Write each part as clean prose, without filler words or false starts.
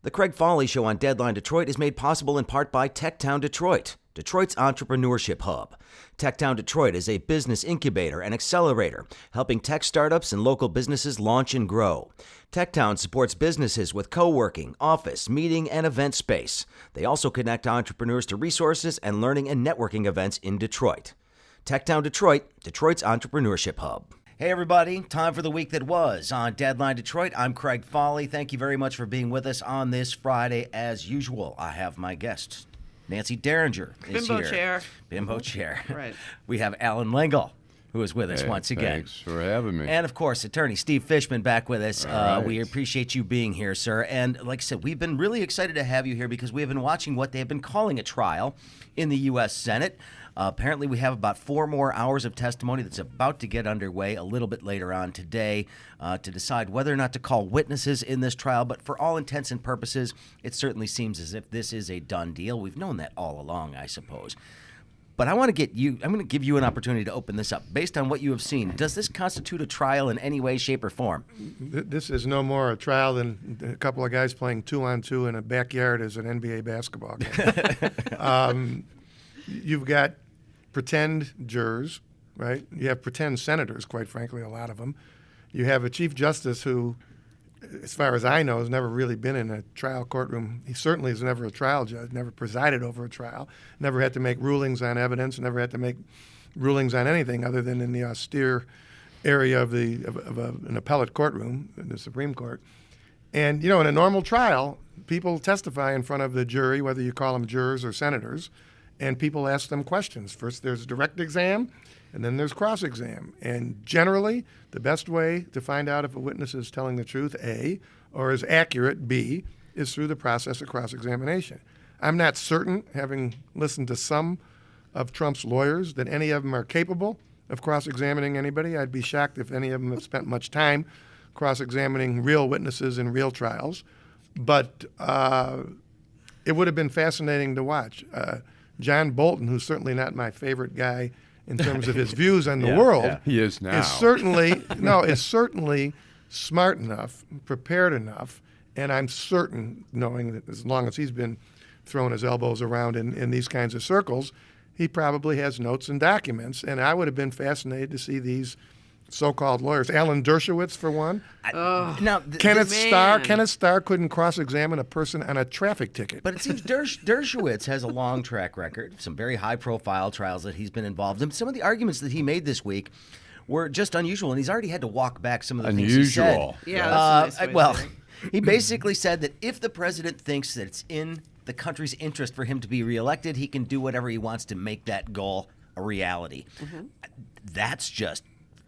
The Craig Foley Show on Deadline Detroit is made possible in part by Techtown Detroit, Detroit's entrepreneurship hub. Techtown Detroit is a business incubator and accelerator, helping tech startups and local businesses launch and grow. Techtown supports businesses with co-working, office, meeting, and event space. They also connect entrepreneurs to resources and learning and networking events in Detroit. Techtown Detroit, Detroit's entrepreneurship hub. Hey everybody, time for the week that was on Deadline Detroit. I'm Craig Foley. Thank you very much for being with us on this Friday. As usual, I have my guest, Nancy Derringer, is Bimbo here. chair. Bimbo chair. Right. We have Alan Lengel, who is with us once again. Thanks for having me. And of course, attorney Steve Fishman back with us. All right. We appreciate you being here, sir. And like I said, we've been really excited to have you here because we have been watching what they have been calling a trial in the U.S. Senate. Apparently, we have about 4 more hours of testimony that's about to get underway a little bit later on today to decide whether or not to call witnesses in this trial. But for all intents and purposes, it certainly seems as if this is a done deal. We've known that all along, I suppose. But I'm going to give you an opportunity to open this up. Based on what you have seen, does this constitute a trial in any way, shape, or form? This is no more a trial than a couple of guys playing 2-on-2 in a backyard as an NBA basketball game. You've got pretend jurors, right? You have pretend senators, quite frankly, a lot of them. You have a chief justice who, as far as I know, has never really been in a trial courtroom. He certainly is never a trial judge, never presided over a trial, never had to make rulings on evidence, never had to make rulings on anything other than in the austere area of an appellate courtroom, in the Supreme Court. And, you know, in a normal trial, people testify in front of the jury, whether you call them jurors or senators, and people ask them questions. First, there's direct exam, and then there's cross-exam. And generally, the best way to find out if a witness is telling the truth, A, or is accurate, B, is through the process of cross-examination. I'm not certain, having listened to some of Trump's lawyers, that any of them are capable of cross-examining anybody. I'd be shocked if any of them have spent much time cross-examining real witnesses in real trials. But it would have been fascinating to watch. John Bolton, who's certainly not my favorite guy in terms of his views on the world, he is now. is certainly smart enough, prepared enough, and I'm certain, knowing that as long as he's been throwing his elbows around in these kinds of circles, he probably has notes and documents. And I would have been fascinated to see these so-called lawyers. Alan Dershowitz, for one. Kenneth Starr couldn't cross-examine a person on a traffic ticket. But it seems Dershowitz has a long track record, some very high-profile trials that he's been involved in. Some of the arguments that he made this week were just unusual, and he's already had to walk back some of the things he said. Yeah, that's a nice way well, to say it. he basically said that if the president thinks that it's in the country's interest for him to be reelected, he can do whatever he wants to make that goal a reality. Mm-hmm. That's just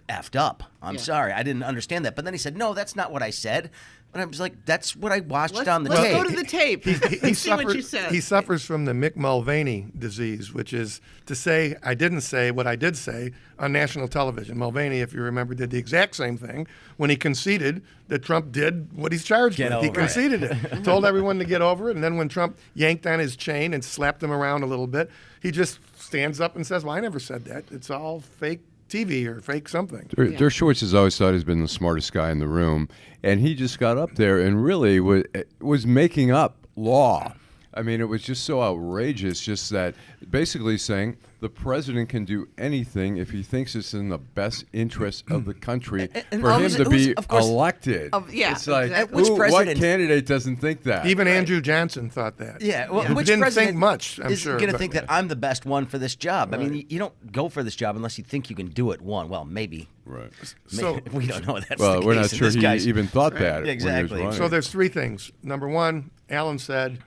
effed up. I'm sorry. I didn't understand that. But then he said, no, that's not what I said. And I was like, that's what I watched on the tape. Let's go to the tape. He see what you said. He suffers from the Mick Mulvaney disease, which is to say I didn't say what I did say on national television. Mulvaney, if you remember, did the exact same thing when he conceded that Trump did what he's charged with. He conceded it, told everyone to get over it, and then when Trump yanked on his chain and slapped him around a little bit, he just stands up and says, well, I never said that. It's all fake TV or fake something. Dershowitz has always thought he's been the smartest guy in the room, and he just got up there and really was making up law. I mean, it was just so outrageous, just that basically saying the president can do anything if he thinks it's in the best interest of the country for him to be elected. It's like, exactly. What candidate doesn't think that? Even Andrew Johnson thought that. Yeah, well, which didn't president think much, I'm is sure. going to think that I'm the best one for this job? Right. I mean, you don't go for this job unless you think you can do it. Well, maybe. Right. So we don't know that's well, the we're case not sure in this he guy's. even thought that. when he was Exactly. running. So there's 3 things. Number one, Alan said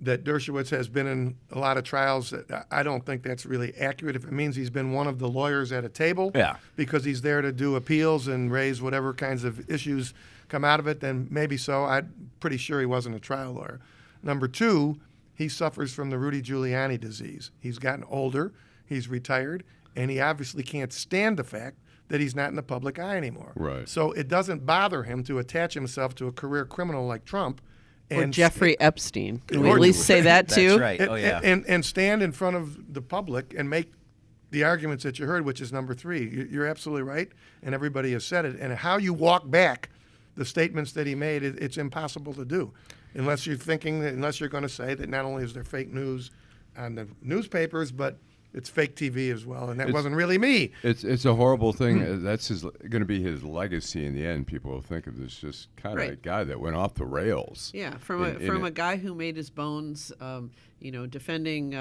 that Dershowitz has been in a lot of trials. I don't think that's really accurate. If it means he's been one of the lawyers at a table because he's there to do appeals and raise whatever kinds of issues come out of it, then maybe so. I'm pretty sure he wasn't a trial lawyer. Number 2, he suffers from the Rudy Giuliani disease. He's gotten older, he's retired, and he obviously can't stand the fact that he's not in the public eye anymore. Right. So it doesn't bother him to attach himself to a career criminal like Trump. Or Jeffrey Epstein. Can we Or- at least say that too? That's right. And, Oh, yeah. and stand in front of the public and make the arguments that you heard, which is number 3. You're absolutely right, and everybody has said it. And how you walk back the statements that he made, it's impossible to do. unless you're going to say that not only is there fake news on the newspapers, but it's fake TV as well, and that wasn't really me. It's a horrible thing. That's going to be his legacy in the end. People will think of this just kind of a guy that went off the rails. Yeah, from a guy who made his bones, defending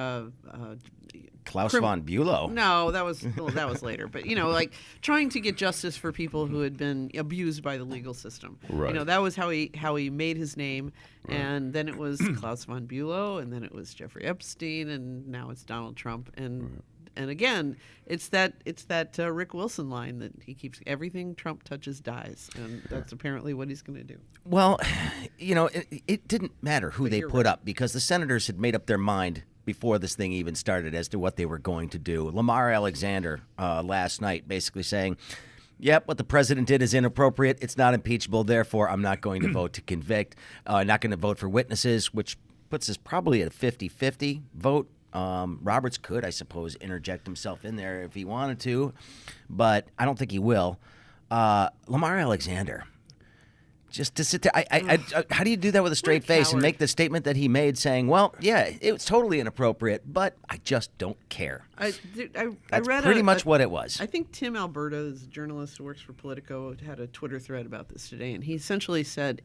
Klaus von Bülow. No, that was later. But like trying to get justice for people who had been abused by the legal system. Right. That was how he made his name. Right. And then it was Klaus von Bülow, and then it was Jeffrey Epstein, and now it's Donald Trump. And again, it's that Rick Wilson line that he keeps: everything Trump touches dies, and that's apparently what he's going to do. Well, it didn't matter who they put up because the senators had made up their mind before this thing even started as to what they were going to do. Lamar Alexander last night basically saying, yep, what the president did is inappropriate. It's not impeachable. Therefore, I'm not going to vote to convict. Not going to vote for witnesses, which puts us probably at a 50-50 vote. Roberts could, I suppose, interject himself in there if he wanted to, but I don't think he will. Lamar Alexander, just to sit there, how do you do that with a straight face and make the statement that he made saying, well, yeah, it was totally inappropriate, but I just don't care. That's read pretty much what it was. I think Tim Alberta, a journalist who works for Politico, had a Twitter thread about this today, and he essentially said,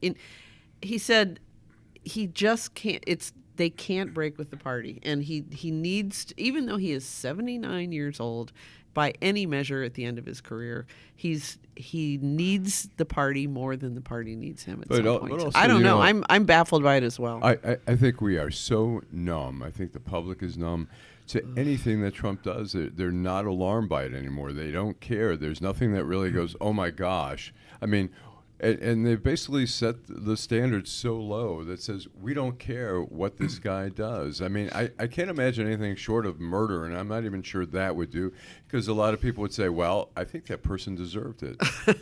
he just can't, they can't break with the party, and he needs to, even though he is 79 years old, by any measure at the end of his career, he needs the party more than the party needs him at some point. Also, I don't know. I'm baffled by it as well. I think we are so numb. I think the public is numb to anything that Trump does. They're not alarmed by it anymore. They don't care. There's nothing that really goes, oh my gosh. I mean, and they've basically set the standards so low that says we don't care what this guy does. I mean, I can't imagine anything short of murder, and I'm not even sure that would do, because a lot of people would say, well, I think that person deserved it.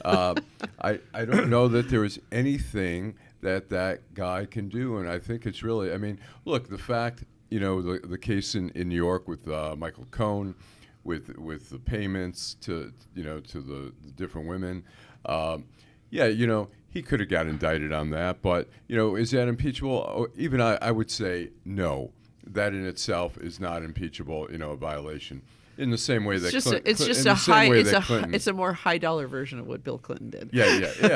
I don't know that there is anything that guy can do, and I think it's really, I mean, look, the fact, the case in New York with Michael Cohen, with the payments to the different women. He could have got indicted on that, but, is that impeachable? Even I would say no. That in itself is not impeachable, a violation. In the same way that it's a more high dollar version of what Bill Clinton did. Yeah,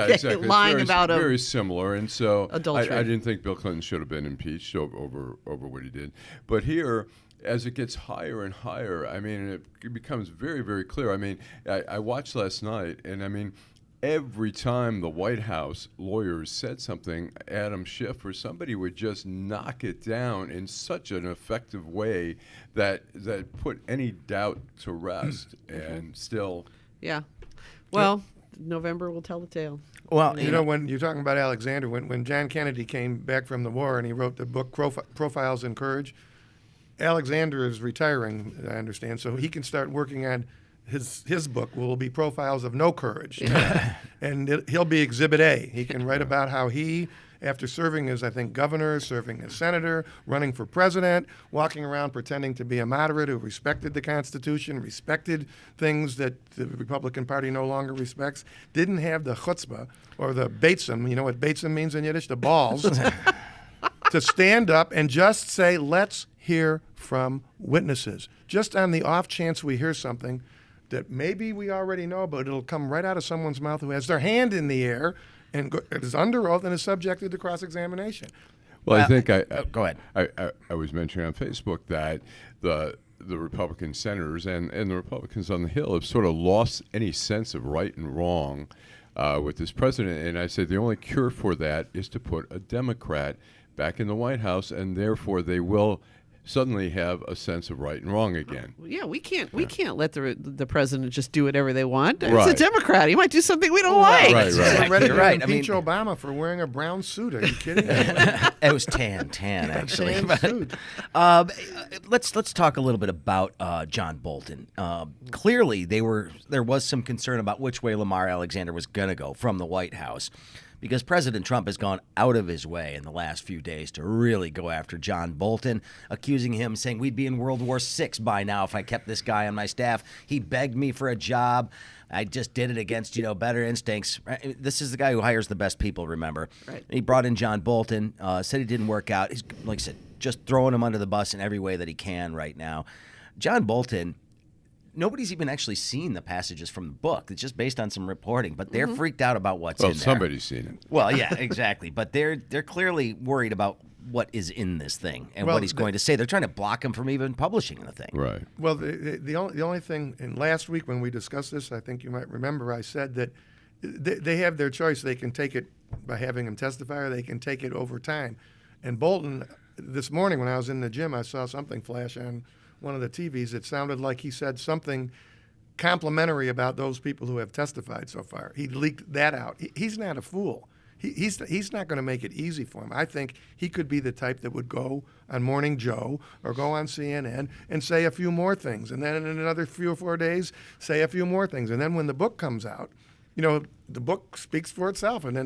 exactly. Lying about him. Very similar, and so adultery. I didn't think Bill Clinton should have been impeached over what he did. But here, as it gets higher and higher, I mean, it becomes very, very clear. I mean, I watched last night, and I mean, every time the White House lawyers said something, Adam Schiff or somebody would just knock it down in such an effective way that put any doubt to rest. And still, yeah. Well, November will tell the tale. Well, when you're talking about Alexander, when John Kennedy came back from the war and he wrote the book Profiles in Courage, Alexander is retiring, I understand, so he can start working on his book will be Profiles of No Courage. And he'll be Exhibit A. He can write about how he, after serving as, I think, governor, serving as senator, running for president, walking around pretending to be a moderate who respected the Constitution, respected things that the Republican Party no longer respects, didn't have the chutzpah or the batesum, you know what batesum means in Yiddish, the balls, to stand up and just say, let's hear from witnesses. Just on the off chance we hear something that maybe we already know, but it'll come right out of someone's mouth who has their hand in the air and is under oath and is subjected to cross-examination. Well, I think go ahead. I was mentioning on Facebook that the Republican senators and the Republicans on the Hill have sort of lost any sense of right and wrong with this president. And I said the only cure for that is to put a Democrat back in the White House, and therefore they will suddenly have a sense of right and wrong again. Yeah, we can't let the president just do whatever they want. Right. It's a Democrat. He might do something we don't like. Right. I'm ready to Right. impeach Obama for wearing a brown suit. Are you kidding me? It was tan actually. Tan suit. Let's talk a little bit about John Bolton. Clearly, there was some concern about which way Lamar Alexander was going to go from the White House, because President Trump has gone out of his way in the last few days to really go after John Bolton, accusing him, saying we'd be in World War VI by now if I kept this guy on my staff. He begged me for a job. I just did it against, better instincts. This is the guy who hires the best people, remember? Right. He brought in John Bolton, said he didn't work out. He's, like I said, just throwing him under the bus in every way that he can right now. John Bolton, nobody's even actually seen the passages from the book. It's just based on some reporting, but they're freaked out about what's in there. Well, somebody's seen it. Well, yeah, exactly. But they're clearly worried about what is in this thing and what he's going to say. They're trying to block him from even publishing the thing. Right. Well, the only thing, and last week when we discussed this, I think you might remember, I said that they have their choice. They can take it by having him testify, or they can take it over time. And Bolton, this morning when I was in the gym, I saw something flash on one of the TVs. It sounded like he said something complimentary about those people who have testified so far. He leaked that out. He's not a fool. He's not going to make it easy for him. I think he could be the type that would go on Morning Joe or go on CNN and say a few more things, and then in another 3 or 4 days say a few more things, and then when the book comes out, the book speaks for itself, and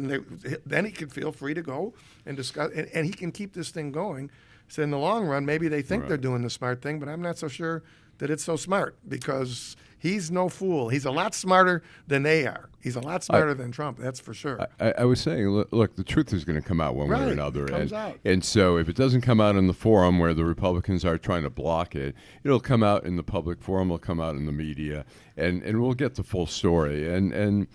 then he can feel free to go and discuss, and he can keep this thing going. So in the long run, maybe they think they're doing the smart thing, but I'm not so sure that it's so smart, because he's no fool. He's a lot smarter than they are. He's a lot smarter than Trump, that's for sure. I was saying, look, the truth is going to come out one way or another. It comes out. And so if it doesn't come out in the forum where the Republicans are trying to block it, it'll come out in the public forum, it'll come out in the media, and we'll get the full story. And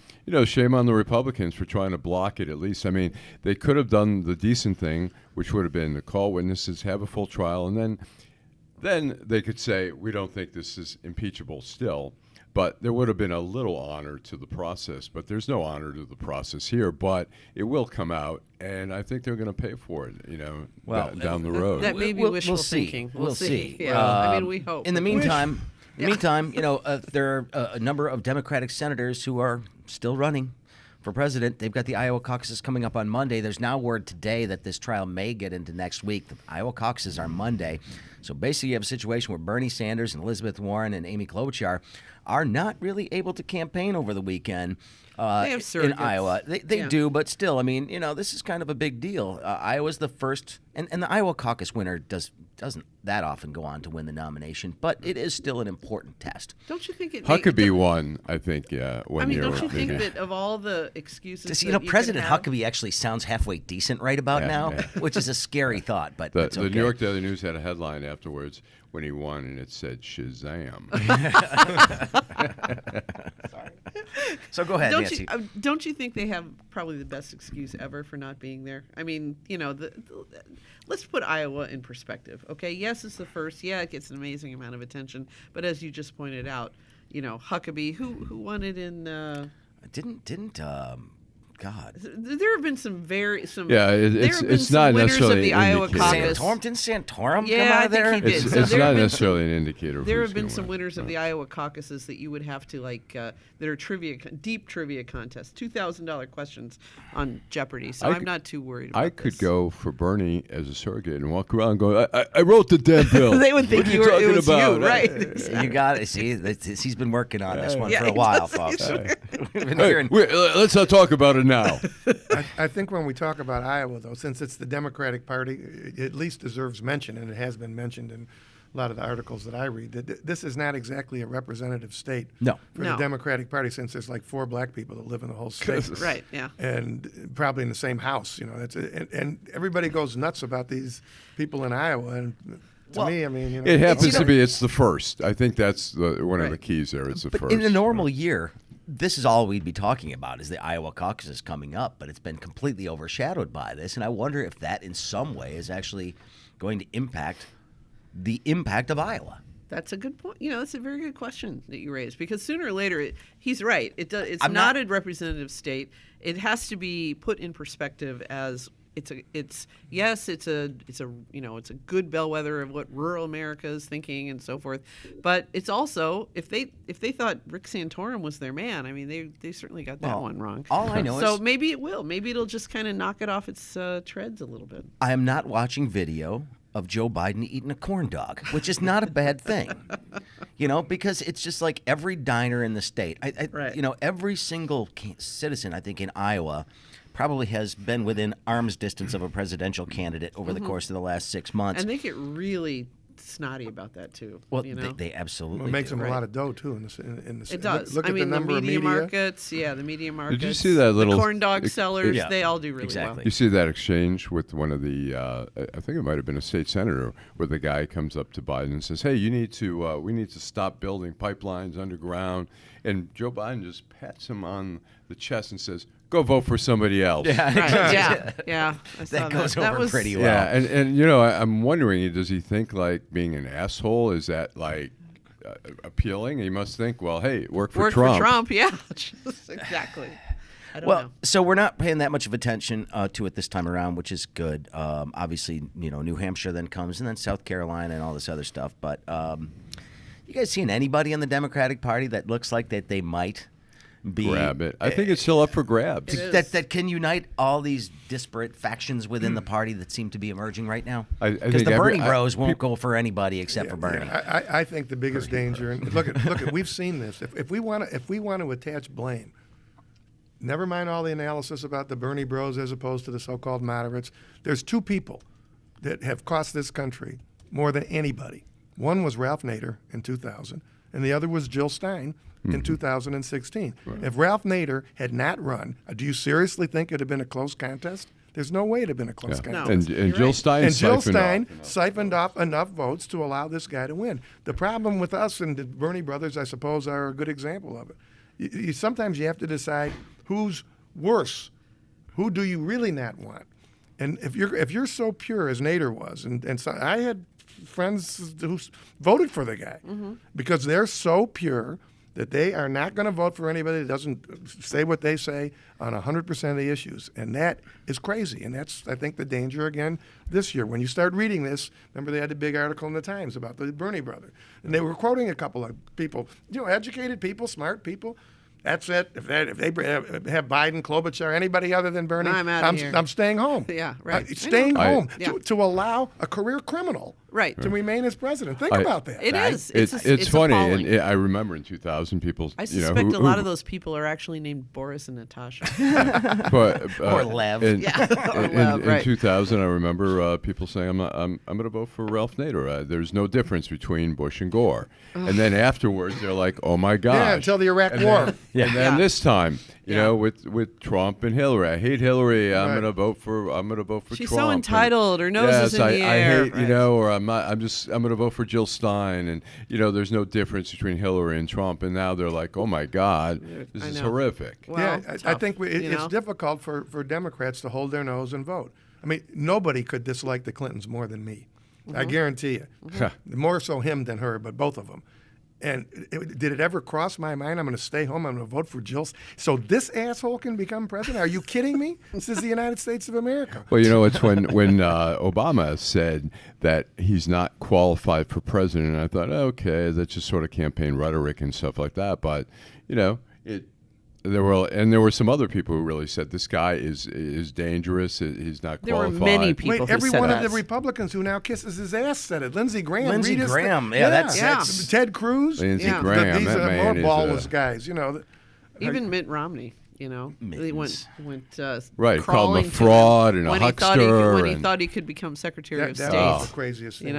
shame on the Republicans for trying to block it at least. I mean, they could have done the decent thing, which would have been to call witnesses, have a full trial, and then they could say, we don't think this is impeachable still. But there would have been a little honor to the process. But there's no honor to the process here. But it will come out, and I think they're going to pay for it, down the road. That may be wishful thinking. We'll see. Yeah, we hope. In the meantime, there are a number of Democratic senators who are still running for president. They've got the Iowa caucuses coming up on Monday. There's now word today that this trial may get into next week. The Iowa caucuses are Monday. So basically you have a situation where Bernie Sanders and Elizabeth Warren and Amy Klobuchar are not really able to campaign over the weekend they have surrogates. in Iowa. They do, but still, I mean, this is kind of a big deal. Iowa's the first, and the Iowa caucus winner doesn't that often go on to win the nomination, but it is still an important test. Don't you think it Huckabee won, I think, one year. Don't you think that of all the excuses President Huckabee actually sounds halfway decent right about now, which is a scary thought, but it's okay. The New York Daily News had a headline afterwards when he won, and it said Shazam. Sorry. So go ahead, Nancy. Don't you think they have probably the best excuse ever for not being there? I mean, let's put Iowa in perspective, okay? Yes, it's the first. Yeah, it gets an amazing amount of attention. But as you just pointed out, Huckabee, who won it in... God. There have been some it's not necessarily the Iowa caucus. Santorum yeah, come out of there? I think he did. It's not necessarily an indicator. There have been some winners of the Iowa caucuses that you would have to that are deep trivia contests, $2,000 questions on Jeopardy. So I'm not too worried about I could go for Bernie as a surrogate and walk around and go, I wrote the damn bill. They would think it was about? You, right? You got it. See, he's been working on this one for a while, folks. Let's not talk about it now. I think when we talk about Iowa, though, since it's the Democratic Party, it at least deserves mention, and it has been mentioned in a lot of the articles that I read, that this is not exactly a representative state for the Democratic Party, since there's like 4 black people that live in the whole state. Right, yeah. And probably in the same house, and everybody goes nuts about these people in Iowa, and to me, I mean, it happens to be it's the first. I think that's one of the keys there. It's the first. In a normal year, this is all we'd be talking about is the Iowa caucuses coming up, but it's been completely overshadowed by this, and I wonder if that in some way is actually going to impact the impact of Iowa. That's a good point. That's a very good question that you raised, because sooner or later, he's right. It's not a representative state. It has to be put in perspective as it's a good bellwether of what rural America is thinking and so forth. But it's also, if they thought Rick Santorum was their man, I mean, they certainly got that one wrong. All I know so maybe it will. Maybe it'll just kind of knock it off its treads a little bit. I am not watching video of Joe Biden eating a corn dog, which is not a bad thing, because it's just like every diner in the state. Every single citizen, I think, in Iowa probably has been within arm's distance of a presidential candidate over the course of the last 6 months. And they get really snotty about that too. Well, you know? they absolutely Well, it makes do. them a lot of dough too. In the It does. Look at the number the of media media. markets. Yeah, the media markets. you see that little the corn dog sellers? Yeah, They all do really exactly. well. You see that exchange with one of the, I think it might have been a state senator, where the guy comes up to Biden and says, "Hey, we need to stop building pipelines underground," and Joe Biden just pats him on the chest and says, "Go vote for somebody else." Right. Yeah. I saw That goes over was, pretty well. Yeah, and you know, I'm wondering, does he think like being an asshole is that like appealing? He must think, well, hey, work for Trump. Yeah, just exactly. I don't Well, know. so we're not paying that much of attention to it this time around, which is good. Obviously, New Hampshire then comes, and then South Carolina and all this other stuff. But you guys seeing anybody in the Democratic Party that looks like that they might be Grab it. I think it's still up for grabs. It is. that can unite all these disparate factions within the party that seem to be emerging right now? I Because think the every- Bernie Bros won't go for anybody except for Bernie. I think the biggest danger, and look at we've seen this. If we want to attach blame, never mind all the analysis about the Bernie Bros as opposed to the so-called moderates. There's two people that have cost this country more than anybody. One was Ralph Nader in 2000, and the other was Jill Stein in 2016. Right. If Ralph Nader had not run, do you seriously think it would have been a close contest? There's no way it would have been a close contest. And Jill Stein siphoned off enough votes to allow this guy to win. The problem with us and the Bernie brothers, I suppose, are a good example of it. Sometimes you have to decide who's worse. Who do you really not want? And if you're so pure as Nader was, and so I had friends who voted for the guy because they're so pure that they are not going to vote for anybody that doesn't say what they say on 100% of the issues. And that is crazy. And that's, I think, the danger again this year. When you start reading this, remember they had a big article in the Times about the Bernie brother. And they were quoting a couple of people, educated people, smart people. That's it. If they have Biden, Klobuchar, anybody other than Bernie, I'm outta here. I'm staying home. Yeah, right. Staying home Yeah. to allow a career criminal to remain as president. Think about that. It is. It's funny, appalling. and I remember in 2000, people. I suspect a lot of those people are actually named Boris and Natasha. but, Or Lev. In, Lev, right. 2000, I remember people saying, "I'm going to vote for Ralph Nader. There's no difference between Bush and Gore." And then afterwards, they're like, "Oh my gosh!" Yeah, until the Iraq War. And then this time, with Trump and Hillary, I hate Hillary. I'm Right. going to vote for. She's Trump. so entitled. Her nose yes, is in the I air. hate or I'm not. I'm going to vote for Jill Stein, and there's no difference between Hillary and Trump. And now they're like, "Oh my God, this I is know. horrific." Well, Yeah, I tough, think it's you know? difficult for Democrats to hold their nose and vote. I mean, nobody could dislike the Clintons more than me. I guarantee you. More so him than her, but both of them. And did it ever cross my mind, I'm going to stay home, I'm going to vote for Jill, so this asshole can become president? Are you kidding me? This is the United States of America. Well, it's when Obama said that he's not qualified for president. I thought, okay, that's just sort of campaign rhetoric and stuff like that. But there were some other people who really said this guy is dangerous. He's not There were qualified. many people. Wait, who every said one that. of the Republicans who now kisses his ass said it. Lindsey Graham. Lindsey read his Graham, thing. yeah, that's- Ted Cruz. Lindsey Yeah. Graham, These that are more man is ballless guys. Even Mitt Romney. They Mittens. went Right, called him a crawling to fraud and a when he thought huckster when he and- thought he could become Secretary of that State. was the craziest thing.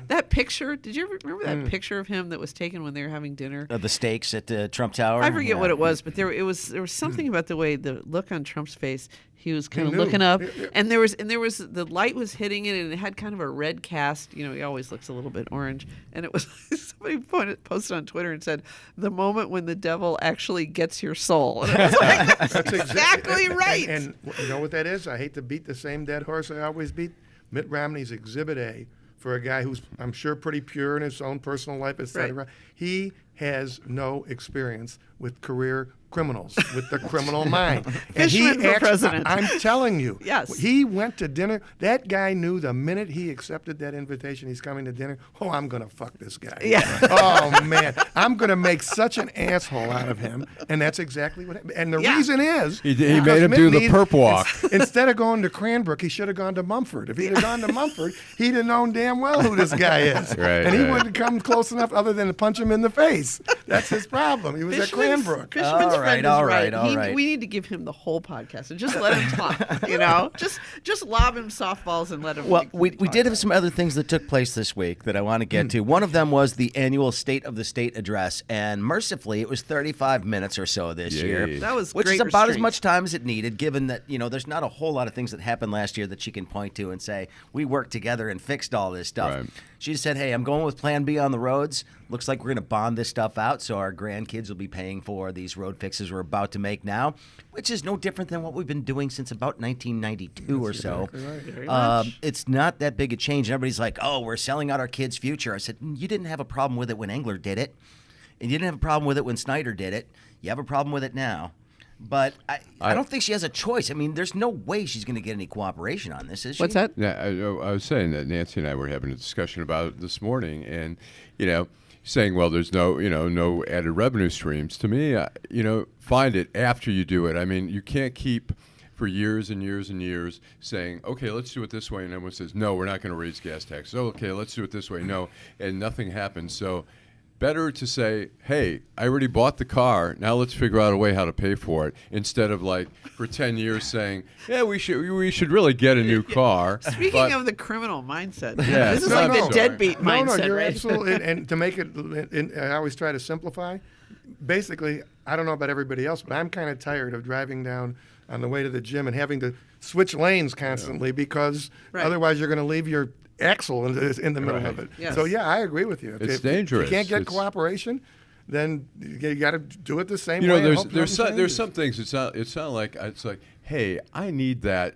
That picture. Did you ever remember that picture of him that was taken when they were having dinner? The stakes at the Trump Tower. I forget what Yeah. it was, but there was something about the way the look on Trump's face. He was kind of knew. looking up, Yeah. and there was the light was hitting it, and it had kind of a red cast. He always looks a little bit orange, and it was somebody posted on Twitter and said, "The moment when the devil actually gets your soul." And I was like, That's exactly right. And you know what that is? I hate to beat the same dead horse I always beat. Mitt Romney's Exhibit A for a guy who's, I'm sure, pretty pure in his own personal life, etc. Right. He has no experience with career criminals, with the criminal mind. And Fishman for president. I'm telling you, Yes. he went to dinner. That guy knew the minute he accepted that invitation, he's coming to dinner. Oh, I'm going to fuck this guy. Yeah. Oh, man. I'm going to make such an asshole out of him. And that's exactly what happened. And the Yeah. reason is He because made him Mitt do the needs- perp walk. Instead of going to Cranbrook, he should have gone to Mumford. If he'd have gone to Mumford, he'd have known damn well who this guy is. Right, and he right. wouldn't come close enough other than to punch him in the face. That's his problem. He was at Cranbrook. Fishman's All friend right, is all right. right, all right. We need to give him the whole podcast and just let him talk. You know, just lob him softballs and let him. Well, we did have some other things that took place this week that I want to get to. One of them was the annual State of the State address, and mercifully, it was 35 minutes or so this year. That was which great is about as restraint. much time as it needed, given that there's not a whole lot of things that happened last year that she can point to and say we worked together and fixed all this stuff. Right. She said, "Hey, I'm going with Plan B on the roads. Looks like we're going to bond this stuff out, so our grandkids will be paying for these road fixes we're about to make now," which is no different than what we've been doing since about 1992 or so. Very much. It's not that big a change. Everybody's like, "Oh, we're selling out our kids' future." I said, "You didn't have a problem with it when Engler did it, and you didn't have a problem with it when Snyder did it. You have a problem with it now." But I don't think she has a choice. I mean, there's no way she's going to get any cooperation on this, is she? What's that? Yeah, I was saying that Nancy and I were having a discussion about it this morning, and saying, well, there's no added revenue streams. To me, find it after you do it. I mean, you can't keep for years and years and years saying, okay, let's do it this way, and everyone says, no, we're not going to raise gas taxes. Oh, okay, let's do it this way. No, and nothing happens. So better to say, hey, I already bought the car. Now let's figure out a way how to pay for it, instead of like for 10 years saying, yeah, we should really get a new car. Speaking of the criminal mindset, Yeah, this is no, like no. the deadbeat mindset, No, you're right? absolutely. And to make it, I always try to simplify. Basically, I don't know about everybody else, but I'm kind of tired of driving down on the way to the gym and having to switch lanes constantly because Right. otherwise you're going to leave your axle in the middle of it. Yes. So yeah, I agree with you. It's If dangerous. you can't get It's- cooperation, then you got to do it the same way. and hope there's nothing some changes. things. It's not like hey, I need that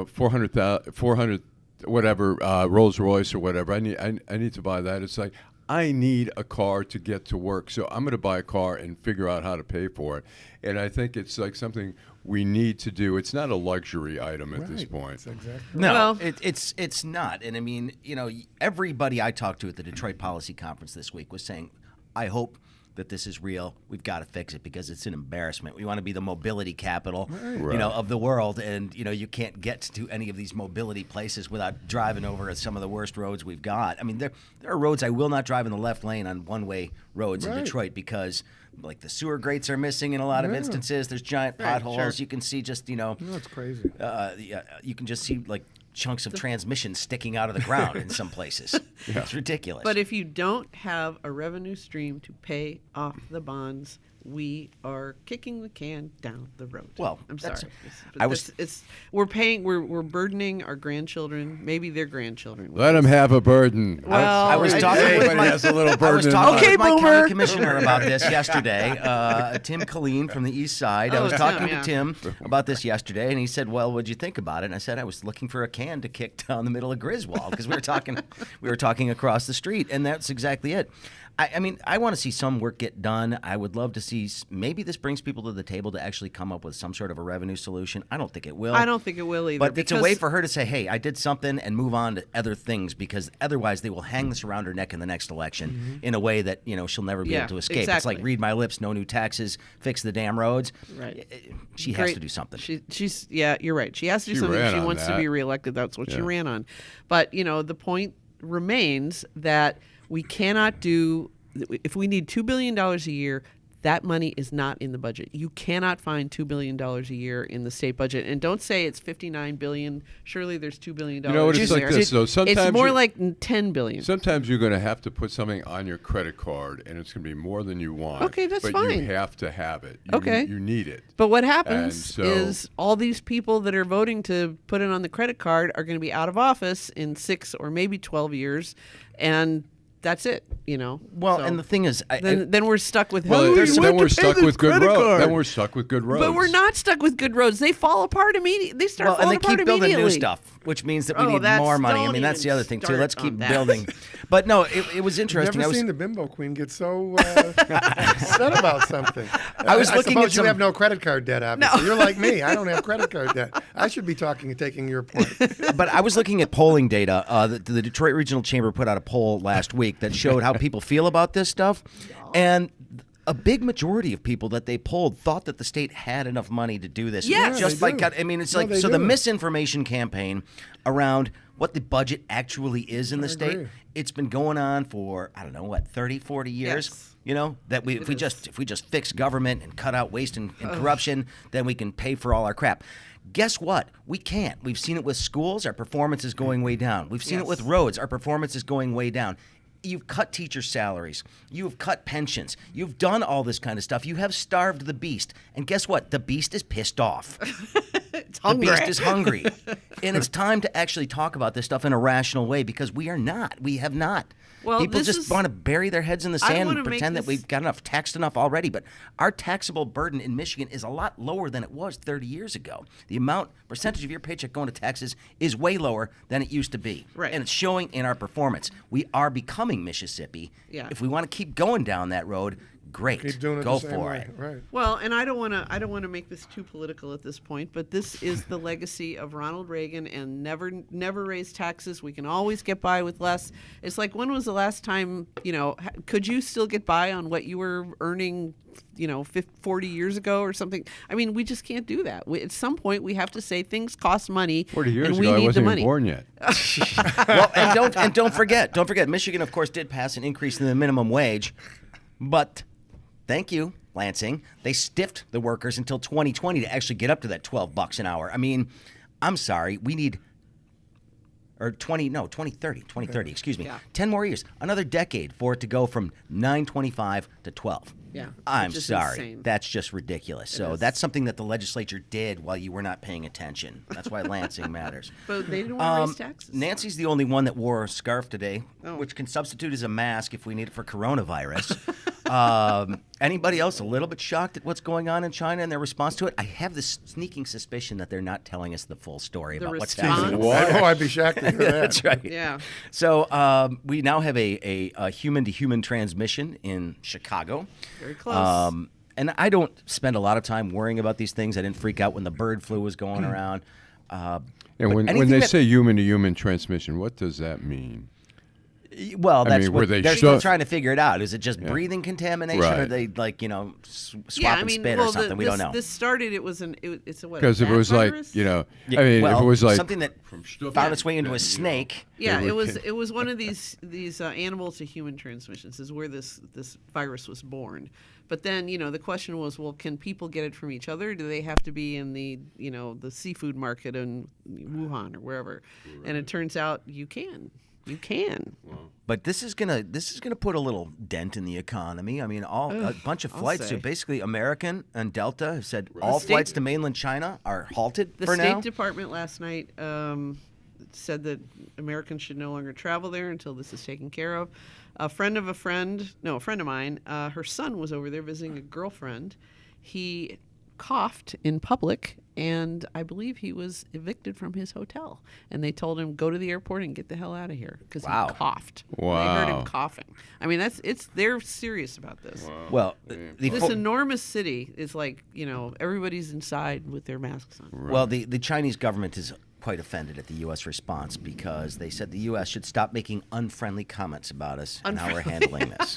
400 whatever Rolls Royce or whatever. I need to buy that. It's like, I need a car to get to work, so I'm going to buy a car and figure out how to pay for it. And I think it's like something we need to do. It's not a luxury item at this Right. point. That's exactly. No, Well- it's not. And I mean, everybody I talked to at the Detroit Policy Conference this week was saying, I hope that this is real. We've got to fix it because it's an embarrassment. We want to be the mobility capital, of the world, and you can't get to any of these mobility places without driving over some of the worst roads we've got. I mean, there are roads I will not drive in the left lane on one-way roads in Right. Detroit because like the sewer grates are missing in a lot of instances. There's giant potholes. sure. You can see just No, it's crazy. you can just see like chunks of transmission sticking out of the ground in some places. It's ridiculous. But if you don't have a revenue stream to pay off the bonds, we are kicking the can down the road. Well, I'm that's- sorry. I was- We're burdening our grandchildren, maybe their grandchildren. with Let them this. have a burden. Well, I was talking with Everybody my, has a little I burden. was in talking life. with my boomer. county commissioner about this yesterday, Tim Colleen from the East Side. I Oh, was Tim, talking yeah. to Tim about this yesterday, and he said, "Well, what'd you think about it?" And I said, "I was looking for a can to kick down the middle of Griswold because we were talking across the street, and that's exactly it." I mean, I want to see some work get done. I would love to see maybe this brings people to the table to actually come up with some sort of a revenue solution. I don't think it will. I don't think it will either. But it's a because- way for her to say, hey, I did something and move on to other things because otherwise they will hang this around her neck in the next election in a way that, she'll never be Yeah, able to escape. It's exactly. like read my lips, no new taxes, fix the damn roads. Right. She has Great. to do something. She's you're right. She has to do She something. ran If she on wants to that. be reelected. That's what she Yeah. ran on. But the point remains that we cannot do. If we need $2 billion a year, that money is not in the budget. You cannot find $2 billion a year in the state budget. And don't say it's $59 billion. Surely there's $2 billion. You know what, it's in like there. this, though. Sometimes it's more you- like $10 billion. Sometimes you're going to have to put something on your credit card, and it's going to be more than you want. Okay, that's but fine. you have to have it. Okay. You need it. But what And happens so- is all these people that are voting to put it on the credit card are going to be out of office in 6 or maybe 12 years, and that's it. well, So and the thing is, then we're stuck with. Well, "Oh, then you want we're to pay stuck the with good credit roads. card." Then we're stuck with good roads. But we're not stuck with good roads. They fall apart immediately. They start well, and falling they apart keep building immediately. new stuff, which means that we Oh, need that's- more money. I don't mean, that's the even other thing too. start Let's on keep that. building. But no, it was interesting. Never I was, seen the bimbo queen get so upset about something. I was looking suppose at some- you have no credit card debt, obviously. You're like me. I don't have credit card debt. I should be taking your point. But I was looking at polling data. The Detroit Regional Chamber put out a poll last week that showed how people feel about this stuff. And a big majority of people that they polled thought that the state had enough money to do this. Yes. Just Yeah, like, they do. I mean, it's No, like, they so the do. misinformation campaign around what the budget actually is in the state, agree. it's been going on for, I don't know, what, 30, 40 years? Yes. You know, that if we just fix government and cut out waste and corruption, then we can pay for all our crap. Guess what? We can't. We've seen it with schools. Our performance is going way down. We've seen it with roads. Our performance is going way down. You've cut teacher salaries. You've cut pensions. You've done all this kind of stuff. You have starved the beast. And guess what? The beast is pissed off. It's The hungry. beast is hungry. And it's time to actually talk about this stuff in a rational way because we are not. We have not. Well, People this just is- want to bury their heads in the I sand wanna and make pretend that this- we've got enough, taxed enough already. But our taxable burden in Michigan is a lot lower than it was 30 years ago. The percentage of your paycheck going to taxes is way lower than it used to be. Right. And it's showing in our performance. We are becoming Mississippi. Yeah. If we want to keep going down that road, great. Keep doing it Go the same for way. it. Right. Well, and I don't want to make this too political at this point, but this is the legacy of Ronald Reagan and never raise taxes. We can always get by with less. It's like, when was the last time, could you still get by on what you were earning, 40 years ago or something? I mean, we just can't do that. At some point, we have to say things cost money. 40 years and we ago, I need wasn't the even money. born yet. Well, and don't forget, Michigan, of course, did pass an increase in the minimum wage, but thank you, Lansing. They stiffed the workers until 2020 to actually get up to that $12 an hour. I mean, I'm sorry, we need, or 2030, excuse me, Yeah. 10 more years, another decade for it to go from 925 to 12. Yeah, I'm which is sorry. insane. That's just ridiculous. So is. that's something that the legislature did while you were not paying attention. That's why Lansing matters. But they didn't want to raise taxes. Nancy's the only one that wore a scarf today, Oh. which can substitute as a mask if we need it for coronavirus. Anybody else a little bit shocked at what's going on in China and their response to it? I have this sneaking suspicion that they're not telling us the full story The about what's response? happening. What? I know I'd be shocked to hear that. That's right. Yeah. So we now have a human-to-human transmission in Chicago. Very close. And I don't spend a lot of time worrying about these things. I didn't freak out when the bird flu was going around. And But when anything they that- say human-to-human transmission, what does that mean? Well, that's mean, were what they they're still sho- trying to figure it out. Is it just breathing contamination, or Right. they swap and spit or something? We don't know. This started. It's a what? Because if it bat was virus? I mean, well, if it was like something that found its way into a snake. Yeah, They it were was kin- it was one of these animal to human transmissions is where this virus was born. But then the question was, well, can people get it from each other? Do they have to be in the the seafood market in Wuhan or wherever? And it turns out you can. You can. But this is gonna put a little dent in the economy. I mean, a bunch of I'll flights. So say. basically, American and Delta have said all state- flights to mainland China are halted The for State now. Department last night said that Americans should no longer travel there until this is taken care of. A friend of mine, her son was over there visiting a girlfriend. He coughed in public, and I believe he was evicted from his hotel. And they told him, go to the airport and get the hell out of here, because Wow. he coughed. They heard him Wow. coughing. I mean, they're serious about this. Well, This enormous city is like, everybody's inside with their masks on. Well, the Chinese government is quite offended at the U.S. response because they said the U.S. should stop making unfriendly comments about us and how we're handling this.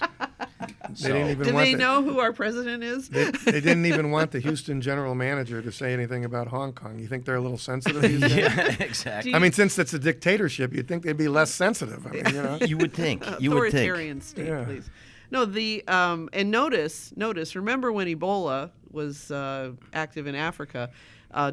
They didn't even Do want they the- know who our president is? They didn't even want the Houston general manager to say anything about Hong Kong. You think they're a little sensitive these days? Yeah, exactly. I mean, since it's a dictatorship, you'd think they'd be less sensitive. I mean, You would think. You would think. Authoritarian state, Yeah. please. No, and notice. Remember when Ebola was active in Africa?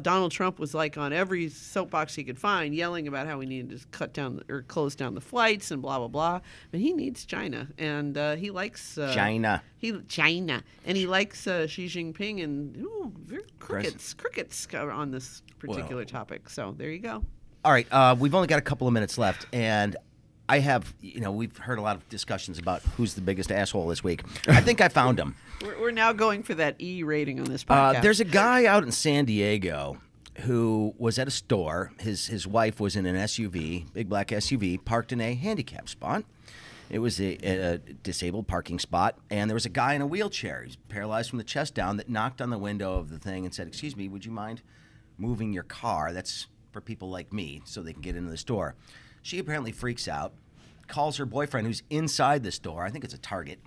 Donald Trump was like on every soapbox he could find, yelling about how we needed to cut down or close down the flights and blah blah blah. But he needs China, and he likes China. China, and he likes Xi Jinping, and very crickets on this particular topic. So there you go. All right, we've only got a couple of minutes left, and I have, we've heard a lot of discussions about who's the biggest asshole this week. I think I found him. We're now going for that E rating on this podcast. There's a guy out in San Diego who was at a store. His wife was in an SUV, big black SUV, parked in a handicap spot. It was a disabled parking spot, and there was a guy in a wheelchair. He's paralyzed from the chest down that knocked on the window of the thing and said, "Excuse me, would you mind moving your car? That's for people like me so they can get into the store." She apparently freaks out, calls her boyfriend who's inside the store. I think it's a Target.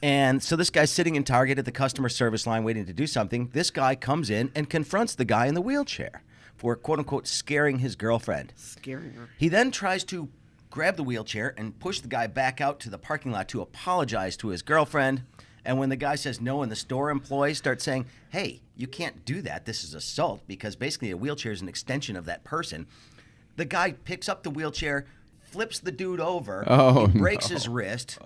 And so this guy's sitting in Target at the customer service line waiting to do something. This guy comes in and confronts the guy in the wheelchair for, quote-unquote, scaring his girlfriend. Scaring her. He then tries to grab the wheelchair and push the guy back out to the parking lot to apologize to his girlfriend. And when the guy says no, and the store employees start saying, hey, you can't do that, this is assault, because basically a wheelchair is an extension of that person, the guy picks up the wheelchair, flips the dude over, he breaks his wrist,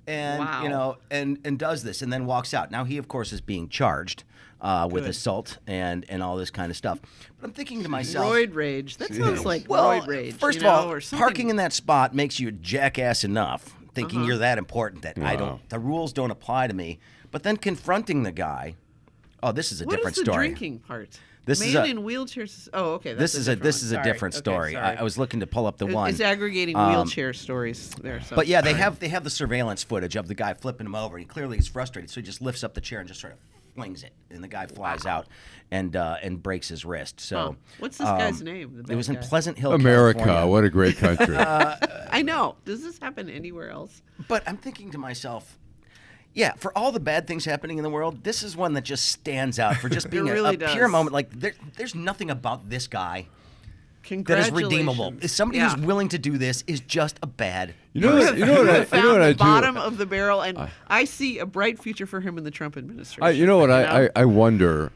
and Wow. and does this, and then walks out. Now he, of course, is being charged with assault and all this kind of stuff. But I'm thinking to myself, Roid rage. That sounds like well, roid rage. first you of all, know, or something. parking in that spot makes you a jackass enough, thinking you're that important that the rules don't apply to me. But then confronting the guy, this is a What different is the story. drinking part? This Man is a- in wheelchairs. Oh, okay. This is a Sorry. different story. Okay, sorry. I was looking to pull up the one. It's aggregating wheelchair stories there. So. But yeah, they have the surveillance footage of the guy flipping him over. He clearly is frustrated, so he just lifts up the chair and just sort of flings it, and the guy flies out and breaks his wrist. So Huh. What's this guy's name? The it was bad in guy? Pleasant Hill, America, California. what a great country. I know. Does this happen anywhere else? But I'm thinking to myself, yeah, for all the bad things happening in the world, this is one that just stands out for just being really a does. pure moment. Like there's nothing about this guy that is Congratulations. redeemable. Somebody Yeah. who's willing to do this is just a bad. You know what I Found the do? bottom of the barrel, and I see a bright future for him in the Trump administration. I wonder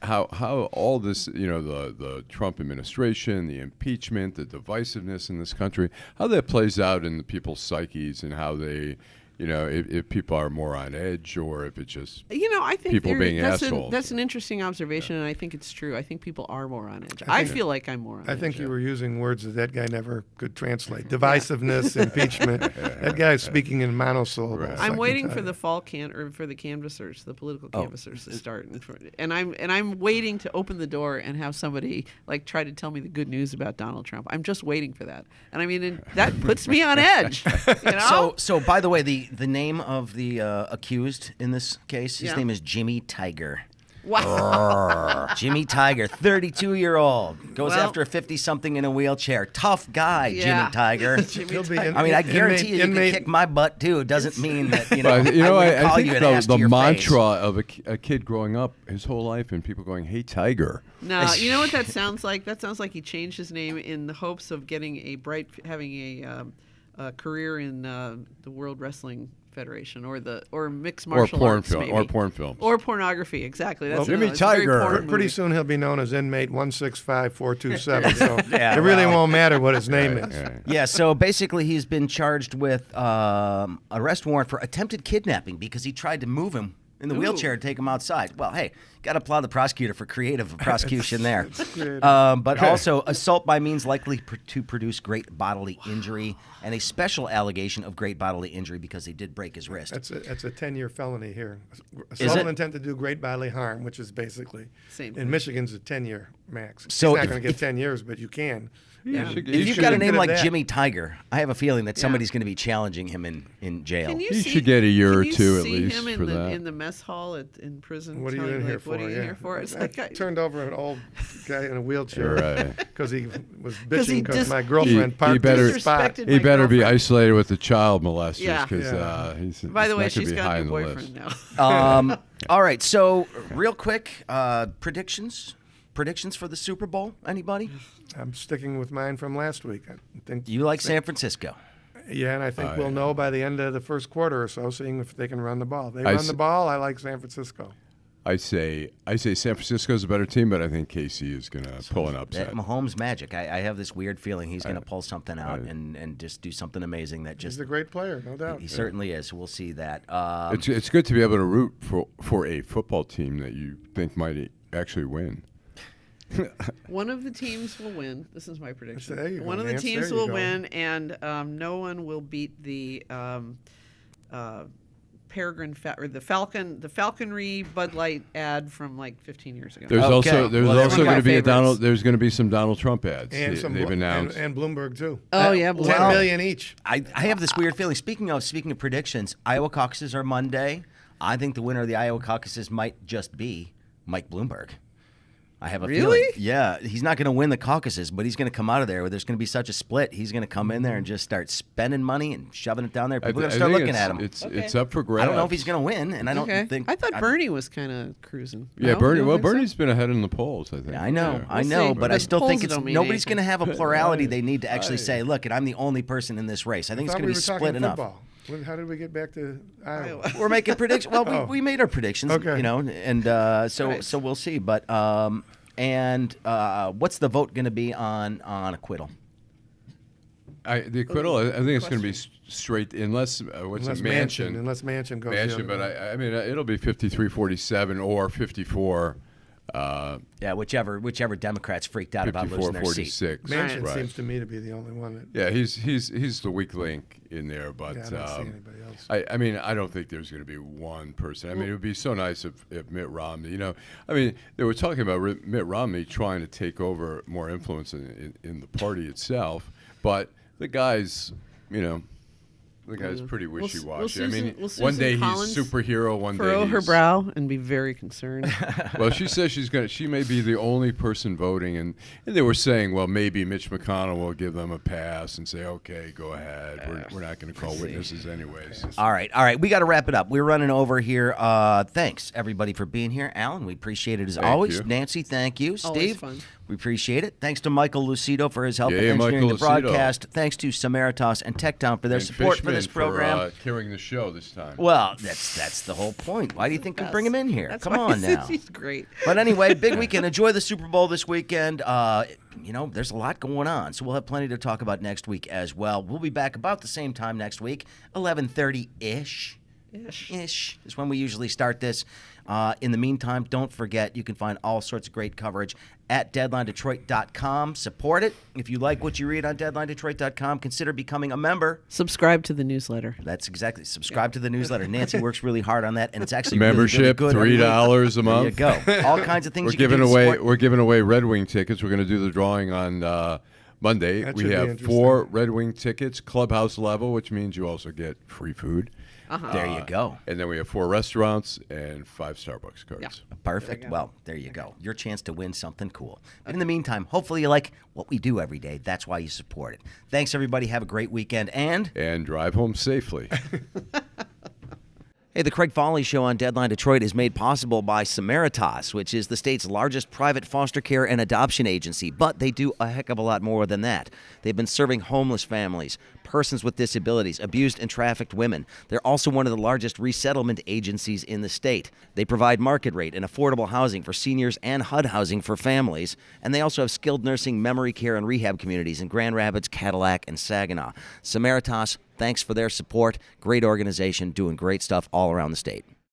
how all this, the Trump administration, the impeachment, the divisiveness in this country, how that plays out in the people's psyches and how they, if people are more on edge or if it's just I think people being assholes. That's an interesting observation, and I think it's true. I think people are more on edge. I feel like I'm more on edge. I think you were using words that guy never could translate. Divisiveness, impeachment. That guy's speaking in monosyllables. Right. I'm I waiting can for tell the fall for the canvassers, the political canvassers to start, and I'm waiting to open the door and have somebody try to tell me the good news about Donald Trump. I'm just waiting for that, and I mean that puts me on edge. So by the way, the name of the accused in this case, his Yeah. name is Jimmy Tiger. Wow. Jimmy Tiger, 32-year-old, goes Well- after a 50-something in a wheelchair. Tough guy, Yeah. Jimmy Tiger. He'll be I mean, I guarantee you can kick my butt too. It doesn't mean that But, I wouldn't call think you an ass to the your mantra face. of a kid growing up his whole life and people going, "Hey, Tiger." No, you know what that sounds like? That sounds like he changed his name in the hopes of having a career in the World Wrestling Federation or mixed martial arts, maybe. or porn films. Or pornography, exactly. That's Jimmy it's a very Tiger. porn Pretty movie. soon he'll be known as inmate 165427. So Yeah, it really well. won't matter what his name is. Yeah, so basically he's been charged with arrest warrant for attempted kidnapping because he tried to move him in the wheelchair to take him outside. Well, hey, got to applaud the prosecutor for creative prosecution there. But also assault by means likely to produce great bodily injury and a special allegation of great bodily injury because he did break his wrist. That's a 10-year felony here. Is Assault it? with intent to do great bodily harm, which is basically Same. in Michigan's a 10-year max. So He's not if- going to get 10 years, but you can. Yeah. If you've got a name consider like that. Jimmy Tiger, I have a feeling that somebody's going to be challenging him in jail. Can you He see, should get a year can or you two at see least him in for the, that. in the mess hall in prison. What are you telling in here like, for? What are you Yeah. in here for? It's I like turned over an old guy in a wheelchair Right. because he was 'Cause he bitching because dis- my girlfriend He parked better- in his spot. disrespected He my better be girlfriend. isolated with the child molesters Yeah. because Yeah. he's By the way, not gonna she's be got high a on new the boyfriend list. now. All right, so real quick, predictions for the Super Bowl. Anybody? I'm sticking with mine from last week. I think You like San Francisco? Yeah, and I think we'll know by the end of the first quarter or so, seeing if they can run the ball. If they I run s- the ball, I like San Francisco. I say San Francisco's a better team, but I think KC is going to pull an upset. That Mahomes magic. I have this weird feeling he's going to pull something out and just do something amazing that He's just a great player, no doubt. he certainly is. We'll see that. It's good to be able to root for a football team that you think might actually win. One of the teams will win. This is my prediction. There you go, One of the Nance. teams There you will go. win, and no one will beat the Peregrine or the falconry Bud Light ad from like 15 years ago. There's Okay. also Well, that's going one to of be my a Donald. favorites. There's going to be some Donald Trump ads. And They've announced. and Bloomberg too. Oh yeah, 10 Bloomberg. million each. I have this weird feeling. Speaking of predictions, Iowa caucuses are Monday. I think the winner of the Iowa caucuses might just be Mike Bloomberg. I have a Really? feeling. Yeah, he's not going to win the caucuses, but he's going to come out of there where there's going to be such a split. He's going to come in there and just start spending money and shoving it down there. People are going to start looking at him. It's up for grabs. I don't know if he's going to win, and I don't think. I thought Bernie was kind of cruising. Yeah, No? Bernie. You don't Well, think so? Bernie's been ahead in the polls, I think. Yeah, I know, Yeah. I know, see. but I The still think polls it's don't mean nobody's going to have a plurality. They need to actually Right. say, "Look, and I'm the only person in this race." I think it's thought going we to be were talking split enough. football. How did we get back to Iowa? We're making predictions. Well, we made our predictions, Okay. you know, and so Right. so we'll see. But what's the vote going to be on acquittal? The acquittal, I think it's going to be straight, unless Unless Manchin. Unless Manchin goes the Manchin, other but way. I mean, it'll be 53-47 or 54. Yeah, whichever Democrats freaked out about losing their seat. 54-46. Manchin Right. seems to me to be the only one that. Yeah, he's the weak link in there, but Yeah, I don't see anybody else. I mean, I don't think there's going to be one person. I mean, it would be so nice if Mitt Romney, I mean, they were talking about Mitt Romney trying to take over more influence in the party itself, but the guy's, the guy's pretty wishy-washy. I mean, will one day Susan he's Collins superhero, one day furrow he's... her brow and be very concerned. Well, she says she may be the only person voting, and they were saying, well, maybe Mitch McConnell will give them a pass and say, okay, go ahead. We're not going to call witnesses anyways. All right. We got to wrap it up. We're running over here. Thanks, everybody, for being here. Alan, we appreciate it as always. you. Nancy, thank you. Always Steve, fun. we appreciate it. Thanks to Michael Lucido for his help in Yeah, engineering Michael the Lucido. broadcast. Thanks to Samaritas and Techtown for their And support for Fishman this program. carrying the show this time. Well, that's the whole point. Why do you think we bring him in here? That's Come why on now. He's great. But anyway, big weekend. Enjoy the Super Bowl this weekend. There's a lot going on, so we'll have plenty to talk about next week as well. We'll be back about the same time next week, 11:30-ish. Ish is when we usually start this. In the meantime, don't forget, you can find all sorts of great coverage at DeadlineDetroit.com. Support it. If you like what you read on DeadlineDetroit.com, consider becoming a member. Subscribe to the newsletter. That's exactly. Subscribe to the newsletter. Nancy works really hard on that, and it's actually Membership, really, really good. $3 a month. There you go. All kinds of things We're you can giving do to away. support. We're giving away Red Wing tickets. We're going to do the drawing on Monday. That We should be have interesting. 4 Red Wing tickets, clubhouse level, which means you also get free food. There you go. And then we have 4 restaurants and 5 Starbucks cards. Yeah. Perfect. Well, there you go. Your chance to win something cool. But in the meantime, hopefully you like what we do every day. That's why you support it. Thanks, everybody. Have a great weekend. And Drive home safely. hey, the Craig Foley Show on Deadline Detroit is made possible by Samaritas, which is the state's largest private foster care and adoption agency. But they do a heck of a lot more than that. They've been serving homeless families, persons with disabilities, abused and trafficked women. They're also one of the largest resettlement agencies in the state. They provide market rate and affordable housing for seniors and HUD housing for families. And they also have skilled nursing, memory care, and rehab communities in Grand Rapids, Cadillac, and Saginaw. Samaritas, thanks for their support. Great organization doing great stuff all around the state.